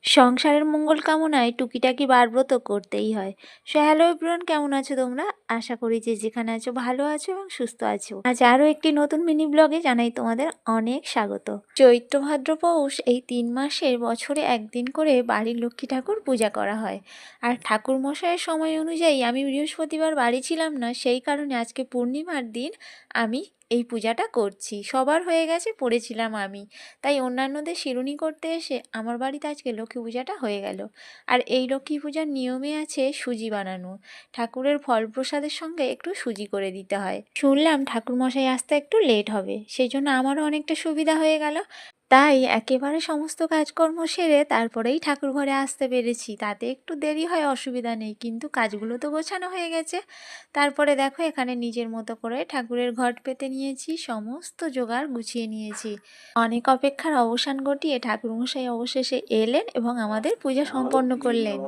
সংসারের মঙ্গল কামনায় টুকিটাকি বারব্রত করতেই হয়। সো হ্যালো এভরিওয়ান, কেমন আছো তোমরা? আশা করি যে যেখানে আছো ভালো আছো এবং সুস্থ আছো। আজ আরো একটি নতুন মিনি ব্লগে জানাই তোমাদের অনেক স্বাগত। চৈত্র ভাদ্র পৌষ এই ৩ মাসের বছরে একদিন করে বাড়ির লক্ষ্মী ঠাকুর পূজা করা হয়। আর ঠাকুর মশাইয়ের সময় অনুযায়ী আমি বৃহস্পতিবার বাড়ি ছিলাম না, সেই কারণে আজকে পূর্ণিমার দিন আমি এই পূজাটা করছি। সবার হয়ে গেছে, পড়েছিলাম আমি। তাই অন্যান্যদের শিরুনি করতে এসে আমার বাড়িতে আজকে লক্ষ্মী পূজাটা হয়ে গেল। আর এই লক্ষ্মী পূজার নিয়মে আছে সুজি বানানো। ঠাকুরের ফল প্রসাদের সঙ্গে একটু সুজি করে দিতে হয়। শুনলাম ঠাকুরমশাই আসতে একটু লেট হবে, সেই জন্য আমারও অনেকটা সুবিধা হয়ে গেল। তাই একেবারে সমস্ত কাজকর্ম সেরে তারপরেই ঠাকুর ঘরে আসতে পেরেছি। তাতে একটু দেরি হয়, অসুবিধা নেই, কিন্তু কাজগুলো তো গোছানো হয়ে গেছে। তারপরে দেখো এখানে নিজের মতো করে ঠাকুরের ঘট পেতে নিয়েছি, সমস্ত জোগাড় গুছিয়ে নিয়েছি। অনেক অপেক্ষার অবসান ঘটিয়ে ঠাকুরমশাই অবশেষে এলেন এবং আমাদের পূজা সম্পন্ন করলেন।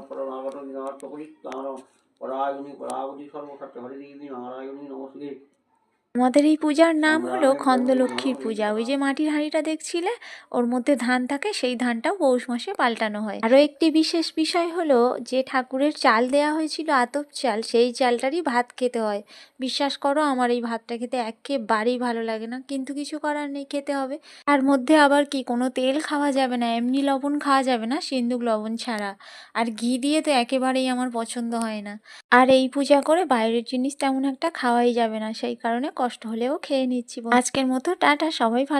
আমাদের এই পূজার নাম হলো খন্দলক্ষ্মীর পূজা। ওই যে মাটির হাঁড়িটা দেখছিলে, ওর মধ্যে ধান থাকে, সেই ধানটাও পৌষ মাসে পাল্টানো হয়। আরও একটি বিশেষ বিষয় হলো যে ঠাকুরের চাল দেয়া হয়েছিল আতপ চাল, সেই চালটারই ভাত খেতে হয়। বিশ্বাস করো আমার এই ভাতটা খেতে একেবারেই ভালো লাগে না, কিন্তু কিছু করার নেই, খেতে হবে। তার মধ্যে আবার কি কোনো তেল খাওয়া যাবে না, এমনি লবণ খাওয়া যাবে না, সিন্দুক লবণ ছাড়া। আর ঘি দিয়ে তো একেবারেই আমার পছন্দ হয় না। আর এই পূজা করে বাইরের জিনিস তেমন একটা খাওয়াই যাবে না, সেই কারণে কষ্ট হলেও খেয়ে নিচ্ছি। আজকের মতো টাটা, সবাই ভালো